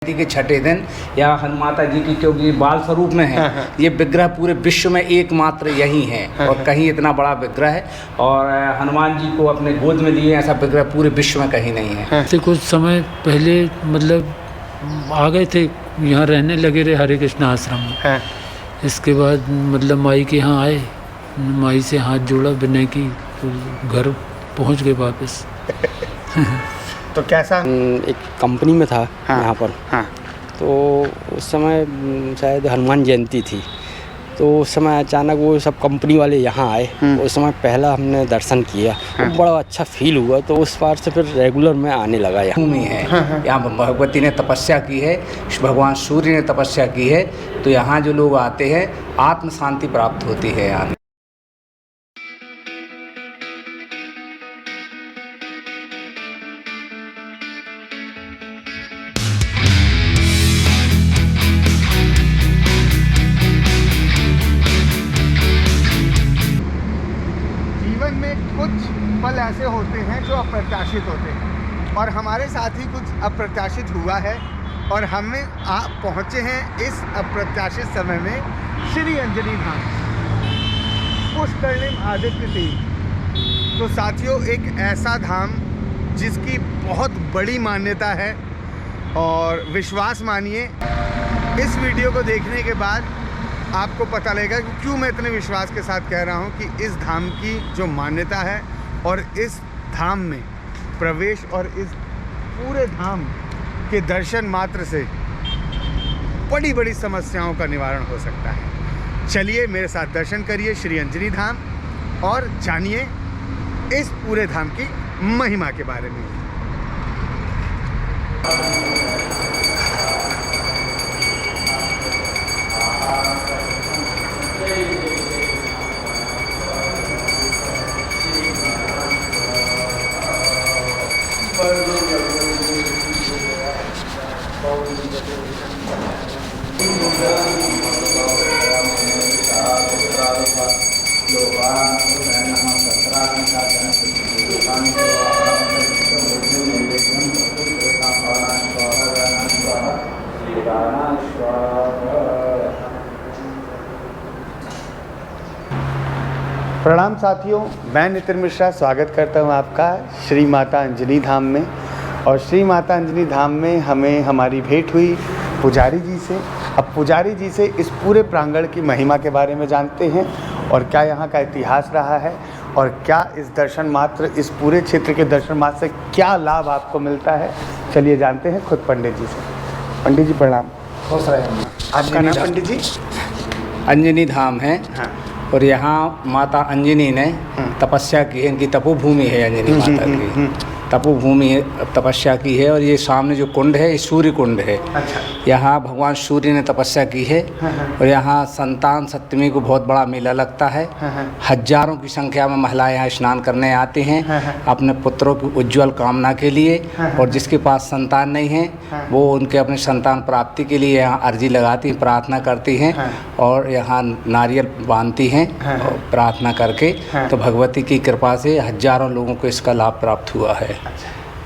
के छठे दिन या हनुमाता जी की, क्योंकि बाल स्वरूप में है, ये विग्रह पूरे विश्व में एकमात्र यही है और कहीं इतना बड़ा विग्रह है। और हनुमान जी को अपने गोद में लिए ऐसा विग्रह पूरे विश्व में कहीं नहीं है। कुछ समय पहले मतलब आ गए थे, यहाँ रहने लगे रहे हरे कृष्ण आश्रम में। इसके बाद मतलब माई के यहाँ आए, माई से हाथ जोड़ा विनय की, तो घर पहुँच गए वापस। तो कैसा? एक कंपनी में था यहाँ पर। तो उस समय शायद हनुमान जयंती थी, तो उस समय अचानक वो सब कंपनी वाले यहाँ आए। उस समय पहला हमने दर्शन किया, तो बड़ा अच्छा फील हुआ। तो उस बार से फिर रेगुलर में आने लगा। यहाँ भूमि है, यहाँ भगवती ने तपस्या की है, भगवान सूर्य ने तपस्या की है, तो यहाँ जो लोग आते हैं आत्म शांति प्राप्त होती है। यहाँ कुछ पल ऐसे होते हैं जो अप्रत्याशित होते हैं, और हमारे साथ ही कुछ अप्रत्याशित हुआ है और हमें आप पहुँचे हैं इस अप्रत्याशित समय में श्री अंजनी धाम, पुष्करनिम आदित्य तीर्थ। तो साथियों, एक ऐसा धाम जिसकी बहुत बड़ी मान्यता है, और विश्वास मानिए इस वीडियो को देखने के बाद आपको पता लगेगा कि क्यों मैं इतने विश्वास के साथ कह रहा हूँ कि इस धाम की जो मान्यता है और इस धाम में प्रवेश और इस पूरे धाम के दर्शन मात्र से बड़ी बड़ी समस्याओं का निवारण हो सकता है। चलिए मेरे साथ दर्शन करिए श्री अंजनी धाम और जानिए इस पूरे धाम की महिमा के बारे में। प्रणाम साथियों, मैं नितिन मिश्रा स्वागत करता हूं आपका श्री माता अंजनी धाम में। और श्री माता अंजनी धाम में हमें हमारी भेंट हुई पुजारी जी से। अब पुजारी जी से इस पूरे प्रांगण की महिमा के बारे में जानते हैं और क्या यहाँ का इतिहास रहा है और क्या इस दर्शन मात्र, इस पूरे क्षेत्र के दर्शन मात्र से क्या लाभ आपको मिलता है। चलिए जानते हैं खुद पंडित जी से। पंडित जी प्रणाम। खुश रहे। आपका नाम पंडित जी? अंजनी धाम है। और यहाँ माता अंजनी ने तपस्या की है, इनकी तपोभूमि है अंजनी माता की, तपोभूमि है, तपस्या की है। और ये सामने जो कुंड है ये सूर्य कुंड है। अच्छा। यहाँ भगवान सूर्य ने तपस्या की है। और यहाँ संतान सप्तमी को बहुत बड़ा मेला लगता है। हजारों की संख्या में महिलाएं यहाँ स्नान करने आती हैं अपने पुत्रों की उज्जवल कामना के लिए। और जिसके पास संतान नहीं है वो उनके अपने संतान प्राप्ति के लिए यहाँ अर्जी लगाती, प्रार्थना करती हैं और यहाँ नारियल बांधती हैं प्रार्थना करके। तो भगवती की कृपा से हजारों लोगों को इसका लाभ प्राप्त हुआ है।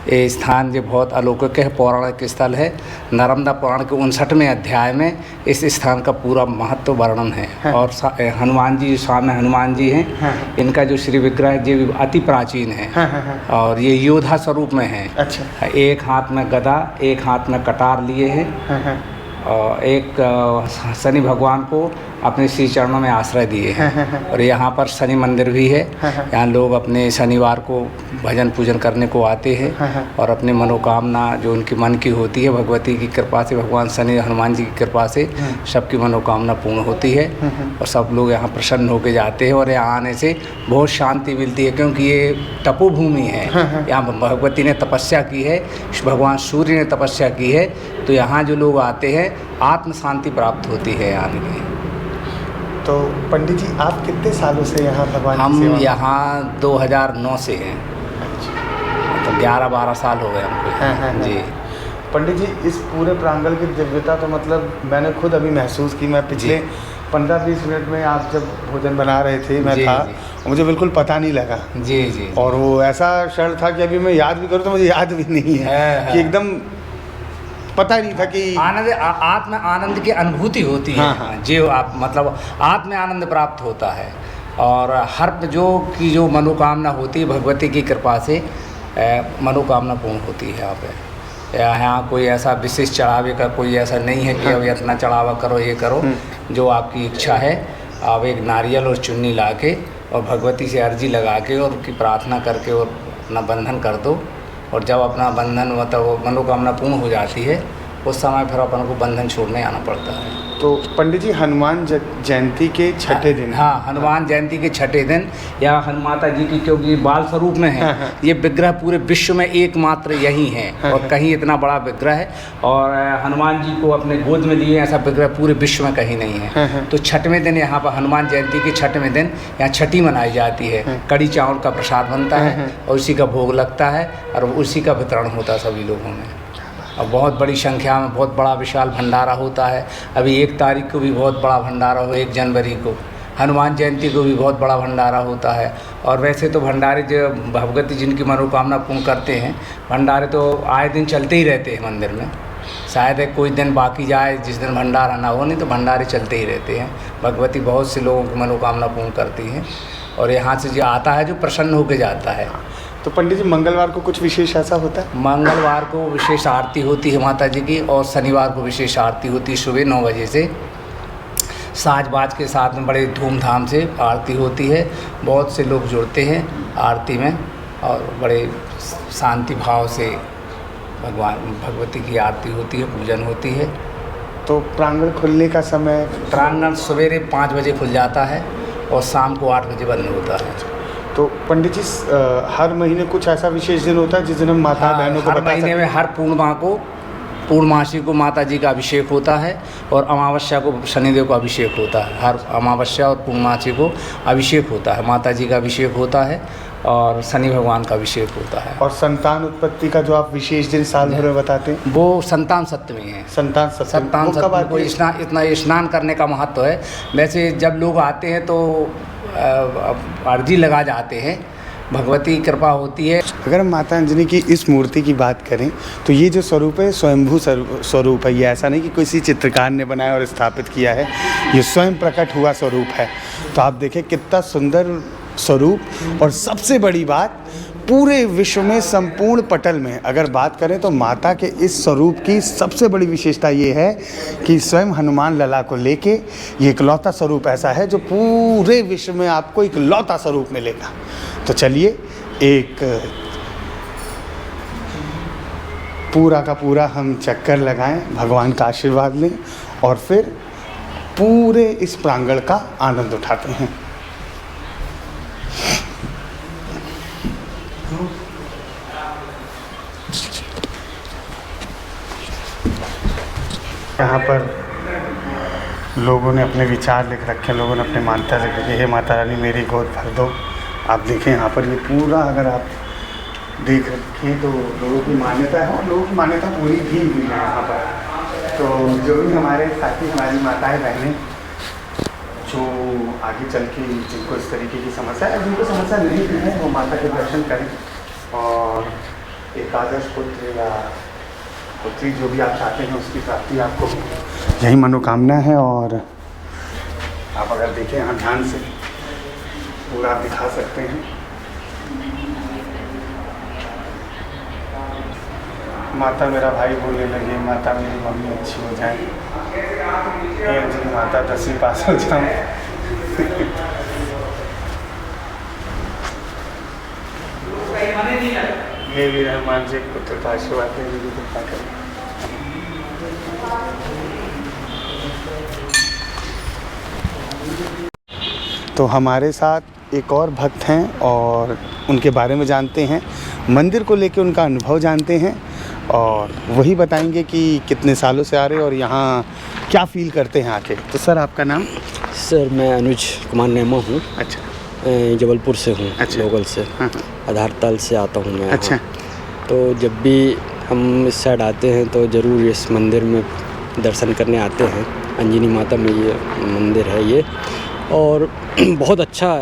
ये स्थान जो बहुत अलौकिक है, पौराणिक स्थल है। नर्मदा पुराण के 59वें अध्याय में इस स्थान का पूरा महत्व वर्णन है। और हनुमान जी, सामने हनुमान जी हैं, इनका जो श्री विग्रह है ये अति प्राचीन है और ये योद्धा स्वरूप में है। अच्छा। एक हाथ में गदा, एक हाथ में कटार लिए हैं और एक शनि भगवान को अपने श्री चरणों में आश्रय दिए हैं। और यहाँ पर शनि मंदिर भी है। यहाँ लोग अपने शनिवार को भजन पूजन करने को आते हैं और अपने मनोकामना जो उनकी मन की होती है भगवती की कृपा से, भगवान शनि हनुमान जी की कृपा से सबकी मनोकामना पूर्ण होती है और सब लोग यहाँ प्रसन्न होकर जाते हैं। और यहाँ आने से बहुत शांति मिलती है, क्योंकि ये तपोभूमि है। यहाँ भगवती ने तपस्या की है, भगवान सूर्य ने तपस्या की है, तो यहाँ जो लोग आते हैं आत्म शांति प्राप्त होती है यहाँ की। तो पंडित जी आप कितने सालों से यहाँ भगवान हम की सेवा? यहाँ 2009 से हैं। तो 11-12 साल हो गए हमको। जी पंडित जी, इस पूरे प्रांगण की दिव्यता तो मतलब मैंने खुद अभी महसूस की। मैं पिछले 15-20 मिनट में आप जब भोजन बना रहे थे मैं था, मुझे बिल्कुल पता नहीं लगा। जी। और वो ऐसा क्षण था कि अभी मैं याद भी करूँ तो मुझे याद भी नहीं है कि एकदम पता ही नहीं था कि आनंद आत्म आनंद की अनुभूति होती है। हाँ, हाँ। जो आप मतलब आत्म आनंद प्राप्त होता है और हर जो मनोकामना होती है भगवती की कृपा से मनोकामना पूर्ण होती है। यहाँ पे यहाँ कोई ऐसा विशेष चढ़ावे का कोई ऐसा नहीं है कि अब इतना चढ़ावा करो ये करो। जो आपकी इच्छा है आप एक नारियल और चुन्नी ला के और भगवती से अर्जी लगा के और उनकी प्रार्थना करके और अपना बंधन कर दो। और जब अपना बंधन मतलब मनोकामना पूर्ण हो जाती है उस समय फिर अपन को बंधन छोड़ने आना पड़ता है। तो पंडित जी हनुमान जयंती के छठे दिन, हाँ, हनुमान जयंती के छठे दिन या हनुमाता जी की क्योंकि बाल स्वरूप में है, ये विग्रह पूरे विश्व में एकमात्र यही है और कहीं इतना बड़ा विग्रह है और हनुमान जी को अपने गोद में लिए ऐसा विग्रह पूरे विश्व में कहीं नहीं है। तो छठवें दिन यहाँ पर हनुमान जयंती के छठवें दिन यहाँ छठी मनाई जाती है। कड़ी चावल का प्रसाद बनता है और उसी का भोग लगता है और उसी का वितरण होता है सभी लोगों में। और बहुत बड़ी संख्या में बहुत बड़ा विशाल भंडारा होता है। अभी 1 तारीख को भी बहुत बड़ा भंडारा हो, 1 जनवरी को हनुमान जयंती को भी बहुत बड़ा भंडारा होता है। और वैसे तो भंडारे जो भगवती जिनकी मनोकामना पूर्ण करते हैं भंडारे तो आए दिन चलते ही रहते हैं मंदिर में। शायद है कोई दिन बाकी जाए जिस दिन भंडारा ना हो, नहीं तो भंडारे चलते ही रहते हैं। भगवती बहुत से लोगों की मनोकामना पूर्ण करती हैं और यहाँ से जो आता है जो प्रसन्न होकर जाता है। तो पंडित जी मंगलवार को कुछ विशेष ऐसा होता है? मंगलवार को विशेष आरती होती है माता जी की और शनिवार को विशेष आरती होती है। सुबह 9 बजे से साज बाज के साथ में बड़े धूमधाम से आरती होती है। बहुत से लोग जुड़ते हैं आरती में और बड़े शांति भाव से भगवती की आरती होती है, पूजन होती है। तो प्रांगण खुलने का समय? प्रांगण सवेरे 5 बजे खुल जाता है और शाम को 8 बजे बंद होता है। तो पंडित जी हर महीने कुछ ऐसा विशेष दिन होता है जिस दिन हम माता बहनों को हर महीने में हर पूर्णमासी को माता जी का अभिषेक होता है और अमावस्या को शनिदेव का अभिषेक होता है। हर अमावस्या और पूर्णमासी को अभिषेक होता है, माता जी का अभिषेक होता है और शनि भगवान का अभिषेक होता है। और संतान उत्पत्ति का जो आप विशेष दिन साल भर में बताते हैं वो संतान सप्तमी है। संतान सप्तमी को इतना स्नान करने का महत्व है। वैसे जब लोग आते हैं तो अर्जी लगा जाते हैं, भगवती कृपा होती है। अगर हम माता अंजनी की इस मूर्ति की बात करें तो ये जो स्वरूप है स्वयंभू स्वरूप है। ये ऐसा नहीं कि किसी चित्रकार ने बनाया और स्थापित किया है, ये स्वयं प्रकट हुआ स्वरूप है। तो आप देखें कितना सुंदर स्वरूप। और सबसे बड़ी बात पूरे विश्व में संपूर्ण पटल में अगर बात करें तो माता के इस स्वरूप की सबसे बड़ी विशेषता ये है कि स्वयं हनुमान लला को लेके ये इकलौता स्वरूप ऐसा है जो पूरे विश्व में आपको इकलौता स्वरूप मिलेगा। तो चलिए एक पूरा का पूरा हम चक्कर लगाएं, भगवान का आशीर्वाद लें और फिर पूरे इस प्रांगण का आनंद उठाते हैं। यहाँ पर लोगों ने अपने विचार लिख रखे हैं, लोगों ने अपने मानता लिख रखे, हे माता रानी मेरी गोद भर दो। आप देखें यहाँ पर ये पूरा अगर आप देख रखें तो लोगों की मान्यता है और लोगों की मान्यता पूरी भी हुई है यहाँ पर। तो जो भी हमारे साथी हमारी माताएं बहनें जो आगे चल के जिनको इस तरीके की समस्या है, जिनको समस्या नहीं भी है वो माता के दर्शन करें और एक आदर्श पुत्र या पुत्री जो भी आप चाहते हैं उसकी प्राप्ति आपको, यही मनोकामना है। और आप अगर देखें यहाँ ध्यान से पूरा आप दिखा सकते हैं। माता मेरा भाई बोलने लगे, माता मेरी मम्मी अच्छी हो जाए, ये अंजलि माता 10वीं पास हो जाऊँ। ये भी हनुमान जी पुत्र का आशीर्वाद देने की कृपा करें। तो हमारे साथ एक और भक्त हैं और उनके बारे में जानते हैं, मंदिर को लेकर उनका अनुभव जानते हैं और वही बताएंगे कि कितने सालों से आ रहे हैं और यहाँ क्या फील करते हैं आके। तो सर आपका नाम? सर मैं अनुज कुमार नेमा हूँ। अच्छा। जबलपुर से हूँ। अच्छा। लोकल से। हाँ। आधारताल से आता हूँ मैं। अच्छा। तो जब भी हम इस साइड आते हैं तो ज़रूर इस मंदिर में दर्शन करने आते हैं। अंजनी माता में ये मंदिर है ये, और बहुत अच्छा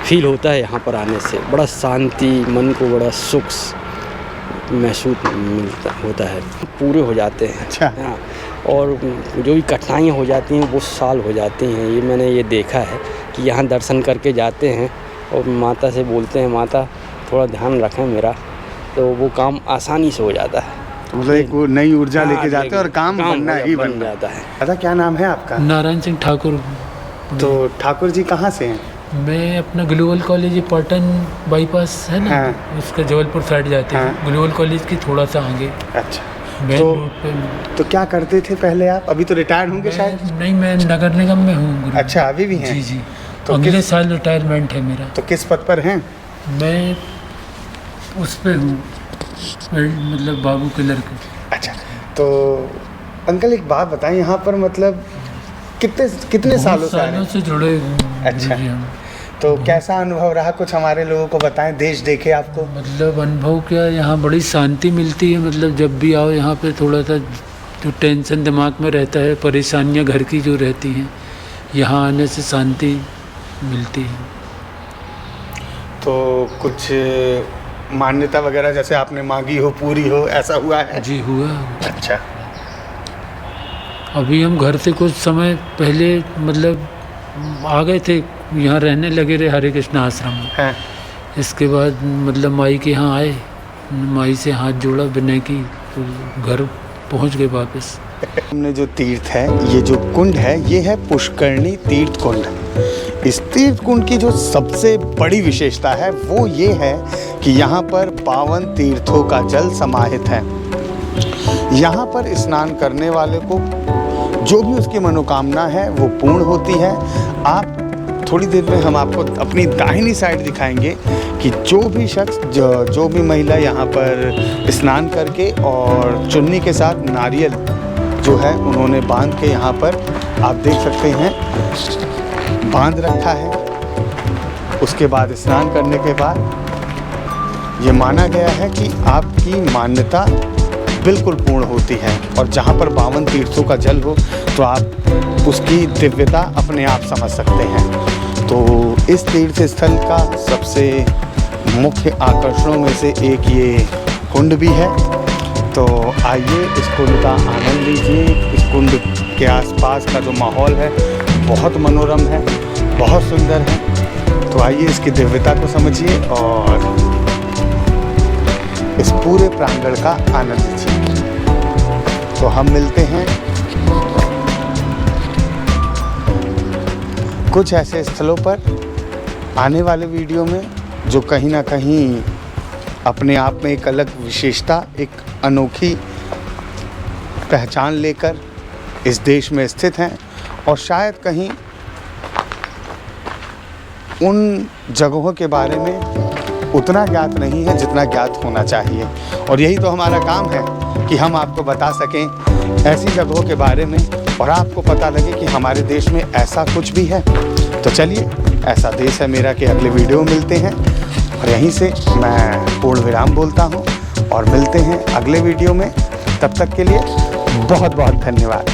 फील होता है यहाँ पर आने से। बड़ा शांति, मन को बड़ा सुख महसूस होता है, पूरे हो जाते हैं। अच्छा। हाँ, और जो भी कठिनाइयाँ हो जाती हैं वो साल हो जाती हैं। ये मैंने ये देखा है कि यहाँ दर्शन करके जाते हैं और माता से बोलते हैं माता थोड़ा ध्यान रखें मेरा, तो वो काम आसानी से हो जाता है। तो मतलब एक वो नई ऊर्जा लेके जाते हैं और काम बनना ही बन बन जाता है। दादा क्या नाम है आपका? नारायण सिंह ठाकुर। तो ठाकुर जी कहाँ से हैं? मैं अपना ग्लोबल कॉलेज पाटन बाईपास है ना, हाँ। उसका जबलपुर साइड जाते हैं। हाँ। ग्लोबल कॉलेज की थोड़ा सा आगे अच्छा। मेन तो रोड पे। तो क्या करते थे पहले आप? अभी तो रिटायर्ड होंगे शायद। नहीं, मैं नगर निगम में हूँ गुरु। अच्छा, अभी भी हैं? जी जी। तो अगले किस- साल रिटायरमेंट है मेरा। तो किस पद पर हैं? मैं उस पे हूँ, मतलब बाबू क्लर्क। अच्छा। तो अंकल एक बात बताएं, यहाँ पर मतलब कितने सालों से आ रहे सालों हैं? से जुड़े हुए अच्छा। जी हम। तो कैसा अनुभव रहा, कुछ हमारे लोगों को बताएं, देश देखे आपको। मतलब अनुभव क्या, यहाँ बड़ी शांति मिलती है। मतलब जब भी आओ यहाँ पे थोड़ा सा जो टेंशन दिमाग में रहता है, परेशानियाँ घर की जो रहती हैं, यहाँ आने से शांति मिलती है। तो कुछ मान्यता वगैरह जैसे आपने मांगी हो पूरी हो, ऐसा हुआ है? जी हुआ। अच्छा। अभी हम घर से कुछ समय पहले मतलब आ गए थे, यहाँ रहने लगे रहे हरे कृष्ण आश्रम में। हैं। इसके बाद मतलब माई के यहाँ आए, माई से हाथ जोड़ा विनय की, तो घर पहुँच गए वापस। हमने जो तीर्थ है, ये जो कुंड है, ये है पुष्करणी तीर्थ कुंड। इस तीर्थ कुंड की जो सबसे बड़ी विशेषता है वो ये है कि यहाँ पर पावन तीर्थों का जल समाहित है। यहाँ पर स्नान करने वाले को जो भी उसकी मनोकामना है वो पूर्ण होती है। आप थोड़ी देर में हम आपको अपनी दाहिनी साइड दिखाएंगे कि जो भी शख्स जो भी महिला यहाँ पर स्नान करके और चुन्नी के साथ नारियल जो है उन्होंने बांध के यहाँ पर आप देख सकते हैं बांध रखा है। उसके बाद स्नान करने के बाद ये माना गया है कि आपकी मान्यता बिल्कुल पूर्ण होती है। और जहाँ पर 52 तीर्थों का जल हो तो आप उसकी दिव्यता अपने आप समझ सकते हैं। तो इस तीर्थ स्थल का सबसे मुख्य आकर्षणों में से एक ये कुंड भी है। तो आइए इस कुंड का आनंद लीजिए। इस कुंड के आसपास का जो माहौल है बहुत मनोरम है, बहुत सुंदर है। तो आइए इसकी दिव्यता को समझिए और इस पूरे प्रांगण का आनंद लीजिए। तो हम मिलते हैं कुछ ऐसे स्थलों पर आने वाले वीडियो में जो कहीं ना कहीं अपने आप में एक अलग विशेषता, एक अनोखी पहचान लेकर इस देश में स्थित हैं और शायद कहीं उन जगहों के बारे में उतना ज्ञात नहीं है जितना ज्ञात होना चाहिए। और यही तो हमारा काम है कि हम आपको बता सकें ऐसी जगहों के बारे में और आपको पता लगे कि हमारे देश में ऐसा कुछ भी है। तो चलिए, ऐसा देश है मेरा के अगले वीडियो में मिलते हैं और यहीं से मैं पूर्ण विराम बोलता हूँ और मिलते हैं अगले वीडियो में। तब तक के लिए बहुत बहुत धन्यवाद।